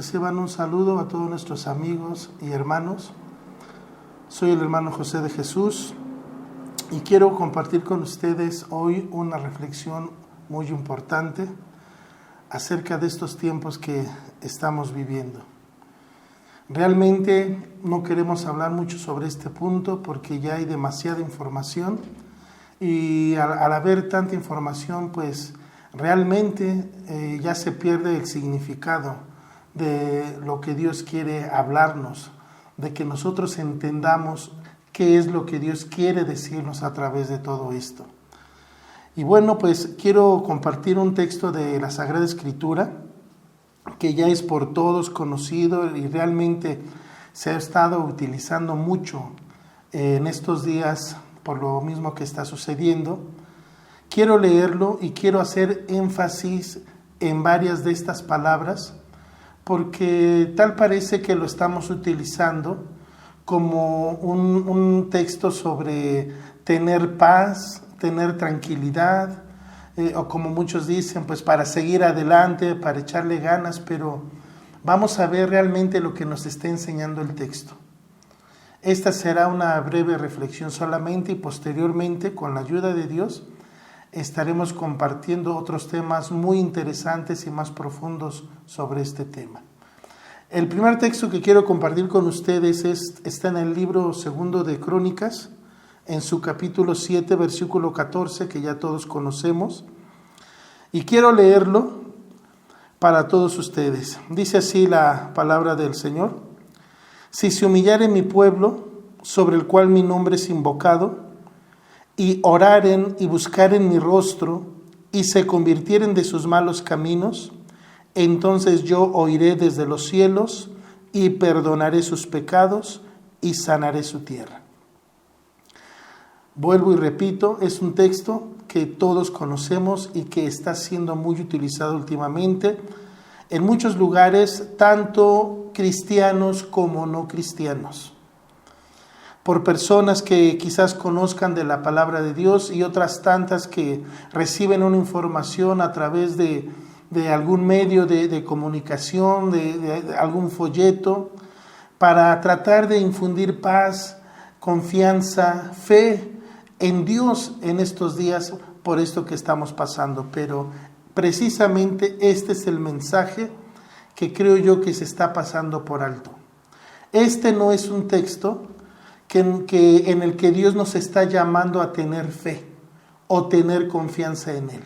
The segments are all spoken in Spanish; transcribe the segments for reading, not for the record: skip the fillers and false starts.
Reciban un saludo a todos nuestros amigos y hermanos. Soy el hermano José de Jesús y quiero compartir con ustedes hoy una reflexión muy importante acerca de estos tiempos que estamos viviendo. Realmente no queremos hablar mucho sobre este punto porque ya hay demasiada información y al haber tanta información, pues realmente ya se pierde el significado de lo que Dios quiere hablarnos, de que nosotros entendamos qué es lo que Dios quiere decirnos a través de todo esto. Y bueno, pues quiero compartir un texto de la Sagrada Escritura que ya es por todos conocido y realmente se ha estado utilizando mucho en estos días por lo mismo que está sucediendo. Quiero leerlo y quiero hacer énfasis en varias de estas palabras porque tal parece que lo estamos utilizando como un texto sobre tener paz, tener tranquilidad, o como muchos dicen, pues para seguir adelante, para echarle ganas, pero vamos a ver realmente lo que nos está enseñando el texto. Esta será una breve reflexión solamente y posteriormente, con la ayuda de Dios, estaremos compartiendo otros temas muy interesantes y más profundos sobre este tema. El primer texto que quiero compartir con ustedes está en el libro segundo de Crónicas, en su capítulo 7, versículo 14, que ya todos conocemos, y quiero leerlo para todos ustedes. Dice así la palabra del Señor: si se humillare mi pueblo, sobre el cual mi nombre es invocado, y oraren y buscaren mi rostro, y se convirtieren de sus malos caminos, entonces yo oiré desde los cielos, y perdonaré sus pecados, y sanaré su tierra. Vuelvo y repito, es un texto que todos conocemos y que está siendo muy utilizado últimamente en muchos lugares, tanto cristianos como no cristianos, por personas que quizás conozcan de la palabra de Dios y otras tantas que reciben una información a través de algún medio de comunicación, de algún folleto, para tratar de infundir paz, confianza, fe en Dios en estos días por esto que estamos pasando. Pero precisamente este es el mensaje que creo yo que se está pasando por alto. Este no es un texto en el que Dios nos está llamando a tener fe o tener confianza en Él.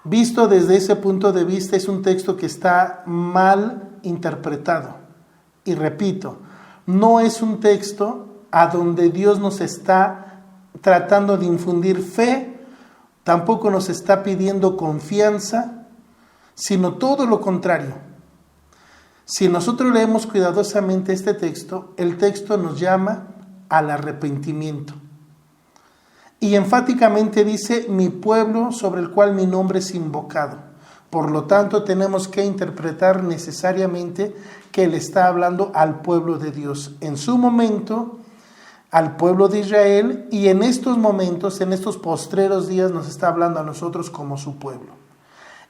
Visto desde ese punto de vista, es un texto que está mal interpretado. Y repito, no es un texto a donde Dios nos está tratando de infundir fe, tampoco nos está pidiendo confianza, sino todo lo contrario. Si nosotros leemos cuidadosamente este texto, el texto nos llama al arrepentimiento. Y enfáticamente dice, mi pueblo sobre el cual mi nombre es invocado. Por lo tanto, tenemos que interpretar necesariamente que le está hablando al pueblo de Dios. En su momento, al pueblo de Israel, y en estos momentos, en estos postreros días, nos está hablando a nosotros como su pueblo.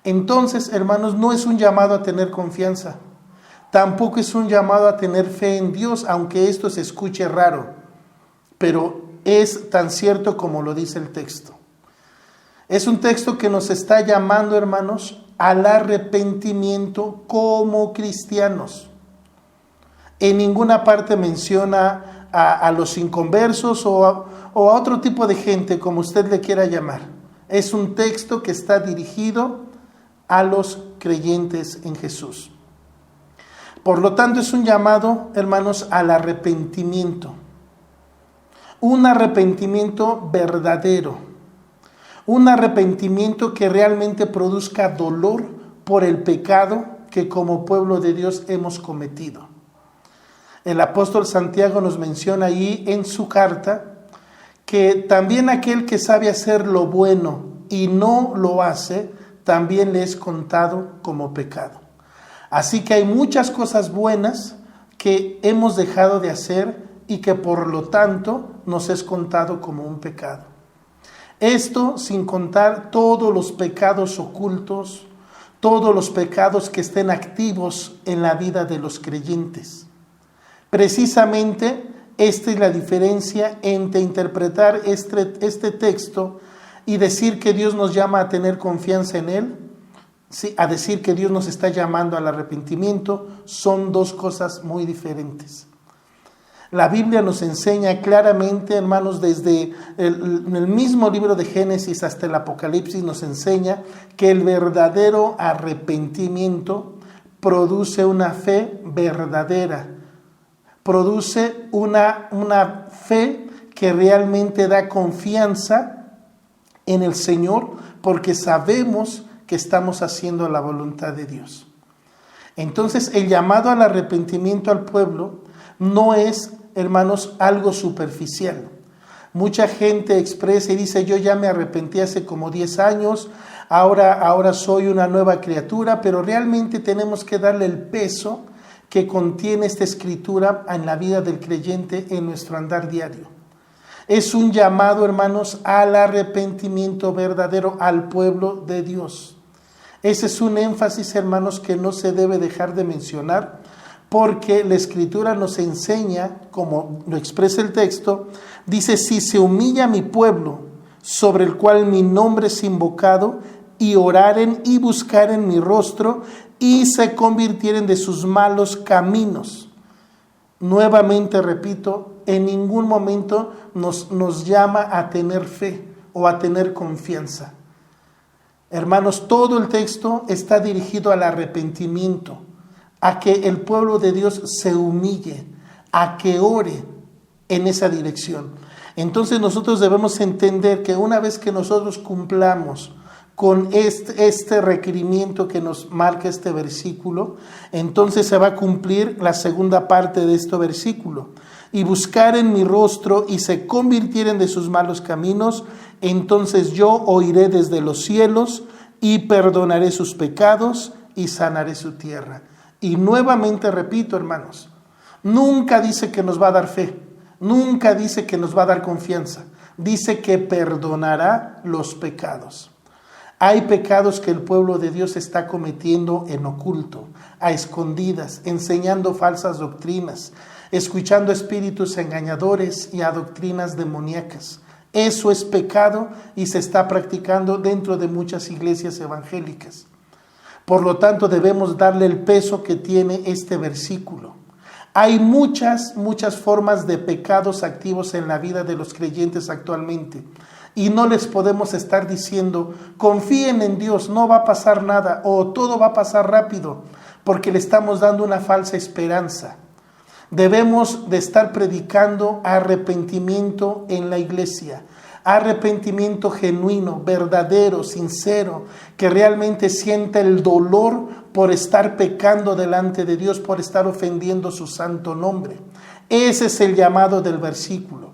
Entonces, hermanos, no es un llamado a tener confianza. Tampoco es un llamado a tener fe en Dios, aunque esto se escuche raro, pero es tan cierto como lo dice el texto. Es un texto que nos está llamando, hermanos, al arrepentimiento como cristianos. En ninguna parte menciona a los inconversos o a otro tipo de gente, como usted le quiera llamar. Es un texto que está dirigido a los creyentes en Jesús. Por lo tanto, es un llamado, hermanos, al arrepentimiento. Un arrepentimiento verdadero. Un arrepentimiento que realmente produzca dolor por el pecado que como pueblo de Dios hemos cometido. El apóstol Santiago nos menciona ahí en su carta que también aquel que sabe hacer lo bueno y no lo hace, también le es contado como pecado. Así que hay muchas cosas buenas que hemos dejado de hacer y que por lo tanto nos es contado como un pecado. Esto sin contar todos los pecados ocultos, todos los pecados que estén activos en la vida de los creyentes. Precisamente esta es la diferencia entre interpretar este texto y decir que Dios nos llama a tener confianza en Él, sí, a decir que Dios nos está llamando al arrepentimiento. Son dos cosas muy diferentes. La Biblia nos enseña claramente, hermanos, desde el mismo libro de Génesis hasta el Apocalipsis, nos enseña que el verdadero arrepentimiento produce una fe verdadera, produce una fe que realmente da confianza en el Señor, porque sabemos que estamos haciendo la voluntad de Dios. Entonces, el llamado al arrepentimiento al pueblo no es, hermanos, algo superficial. Mucha gente expresa y dice: yo ya me arrepentí hace como 10 años, ahora soy una nueva criatura, pero realmente tenemos que darle el peso que contiene esta escritura en la vida del creyente en nuestro andar diario. Es un llamado, hermanos, al arrepentimiento verdadero al pueblo de Dios. Ese es un énfasis, hermanos, que no se debe dejar de mencionar, porque la Escritura nos enseña, como lo expresa el texto, dice: si se humilla mi pueblo, sobre el cual mi nombre es invocado, y oraren y buscaren mi rostro, y se convirtieren de sus malos caminos. Nuevamente repito, en ningún momento nos llama a tener fe o a tener confianza. Hermanos, todo el texto está dirigido al arrepentimiento, a que el pueblo de Dios se humille, a que ore en esa dirección. Entonces nosotros debemos entender que una vez que nosotros cumplamos con este requerimiento que nos marca este versículo, entonces se va a cumplir la segunda parte de este versículo: y buscaren mi rostro y se convirtieren de sus malos caminos, entonces yo oiré desde los cielos y perdonaré sus pecados y sanaré su tierra. Y nuevamente repito, hermanos, nunca dice que nos va a dar fe, nunca dice que nos va a dar confianza, dice que perdonará los pecados. Hay pecados que el pueblo de Dios está cometiendo en oculto, a escondidas, enseñando falsas doctrinas, escuchando espíritus engañadores y a doctrinas demoníacas. Eso es pecado y se está practicando dentro de muchas iglesias evangélicas. Por lo tanto, debemos darle el peso que tiene este versículo. Hay muchas formas de pecados activos en la vida de los creyentes actualmente. Y no les podemos estar diciendo: confíen en Dios, no va a pasar nada, o todo va a pasar rápido, porque le estamos dando una falsa esperanza. Debemos de estar predicando arrepentimiento en la iglesia, arrepentimiento genuino, verdadero, sincero, que realmente sienta el dolor por estar pecando delante de Dios, por estar ofendiendo su santo nombre. Ese es el llamado del versículo.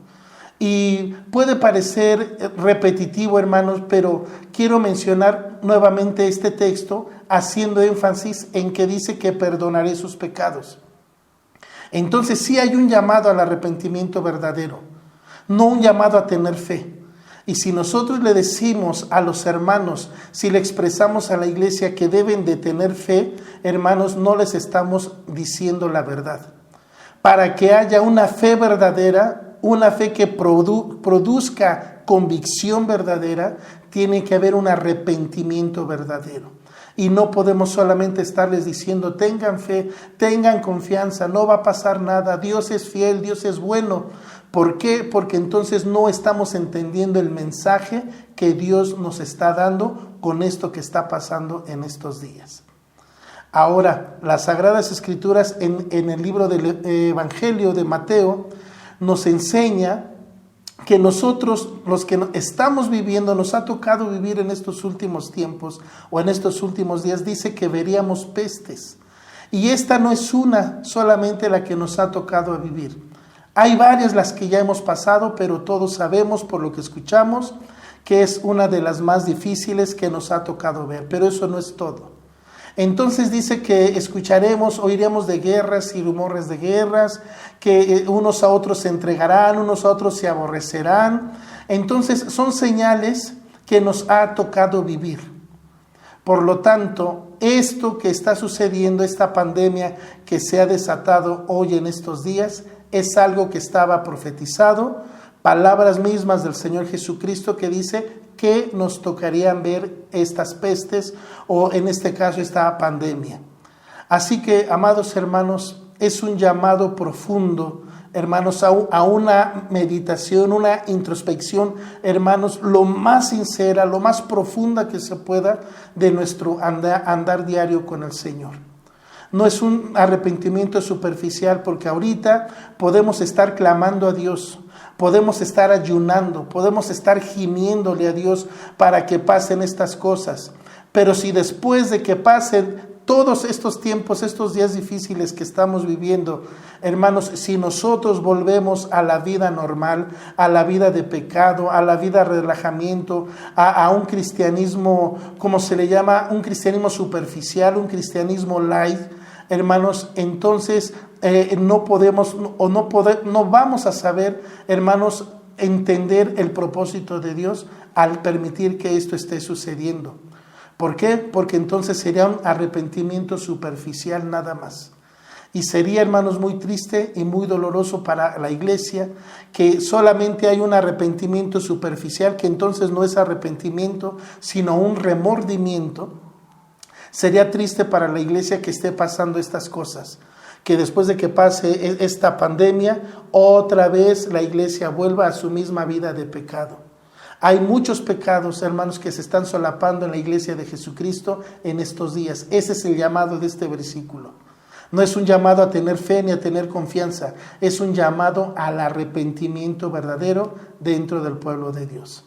Y puede parecer repetitivo, hermanos, pero quiero mencionar nuevamente este texto haciendo énfasis en que dice que perdonaré sus pecados. Entonces sí hay un llamado al arrepentimiento verdadero, no un llamado a tener fe. Y si nosotros le decimos a los hermanos, si le expresamos a la iglesia que deben de tener fe, hermanos, no les estamos diciendo la verdad. Para que haya una fe verdadera, una fe que produzca convicción verdadera, tiene que haber un arrepentimiento verdadero. Y no podemos solamente estarles diciendo: tengan fe, tengan confianza, no va a pasar nada, Dios es fiel, Dios es bueno. ¿Por qué? Porque entonces no estamos entendiendo el mensaje que Dios nos está dando con esto que está pasando en estos días. Ahora, las Sagradas Escrituras en el libro del Evangelio de Mateo nos enseña que nosotros, los que estamos viviendo, nos ha tocado vivir en estos últimos tiempos o en estos últimos días, dice que veríamos pestes. Y esta no es una solamente la que nos ha tocado vivir. Hay varias las que ya hemos pasado, pero todos sabemos por lo que escuchamos que es una de las más difíciles que nos ha tocado ver. Pero eso no es todo. Entonces dice que oiremos de guerras y rumores de guerras, que unos a otros se entregarán, unos a otros se aborrecerán. Entonces son señales que nos ha tocado vivir. Por lo tanto, esto que está sucediendo, esta pandemia que se ha desatado hoy en estos días, es algo que estaba profetizado, palabras mismas del Señor Jesucristo que dice que nos tocarían ver estas pestes o en este caso esta pandemia. Así que, amados hermanos, es un llamado profundo, hermanos, a una meditación, una introspección, hermanos, lo más sincera, lo más profunda que se pueda de nuestro andar diario con el Señor. No es un arrepentimiento superficial, porque ahorita podemos estar clamando a Dios, podemos estar ayunando, podemos estar gimiéndole a Dios para que pasen estas cosas. Pero si después de que pasen todos estos tiempos, estos días difíciles que estamos viviendo, hermanos, si nosotros volvemos a la vida normal, a la vida de pecado, a la vida de relajamiento, a un cristianismo, como se le llama, un cristianismo superficial, un cristianismo light, hermanos, entonces no vamos a saber, hermanos, entender el propósito de Dios al permitir que esto esté sucediendo. ¿Por qué? Porque entonces sería un arrepentimiento superficial nada más. Y sería, hermanos, muy triste y muy doloroso para la iglesia que solamente hay un arrepentimiento superficial, que entonces no es arrepentimiento, sino un remordimiento. Sería triste para la iglesia que esté pasando estas cosas, que después de que pase esta pandemia, otra vez la iglesia vuelva a su misma vida de pecado. Hay muchos pecados, hermanos, que se están solapando en la iglesia de Jesucristo en estos días. Ese es el llamado de este versículo. No es un llamado a tener fe ni a tener confianza. Es un llamado al arrepentimiento verdadero dentro del pueblo de Dios.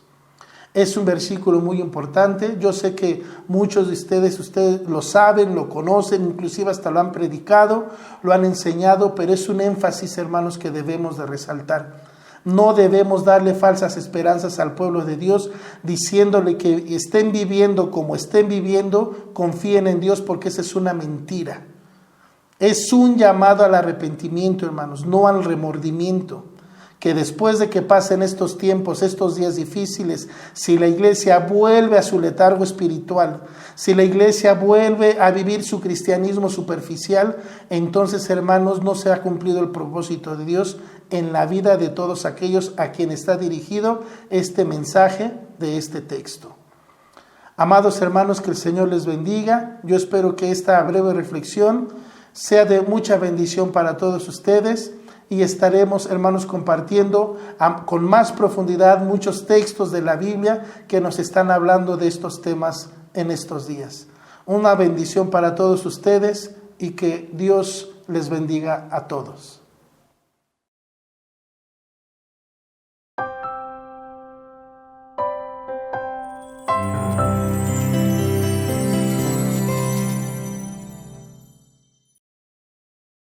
Es un versículo muy importante. Yo sé que muchos de ustedes lo saben, lo conocen, inclusive hasta lo han predicado, lo han enseñado, pero es un énfasis, hermanos, que debemos de resaltar. No debemos darle falsas esperanzas al pueblo de Dios, diciéndole que estén viviendo como estén viviendo, confíen en Dios, porque esa es una mentira. Es un llamado al arrepentimiento, hermanos, no al remordimiento. Que después de que pasen estos tiempos, estos días difíciles, si la iglesia vuelve a su letargo espiritual, si la iglesia vuelve a vivir su cristianismo superficial, entonces, hermanos, no se ha cumplido el propósito de Dios en la vida de todos aquellos a quien está dirigido este mensaje de este texto. Amados hermanos, que el Señor les bendiga. Yo espero que esta breve reflexión sea de mucha bendición para todos ustedes. Y estaremos, hermanos, compartiendo con más profundidad muchos textos de la Biblia que nos están hablando de estos temas en estos días. Una bendición para todos ustedes y que Dios les bendiga a todos.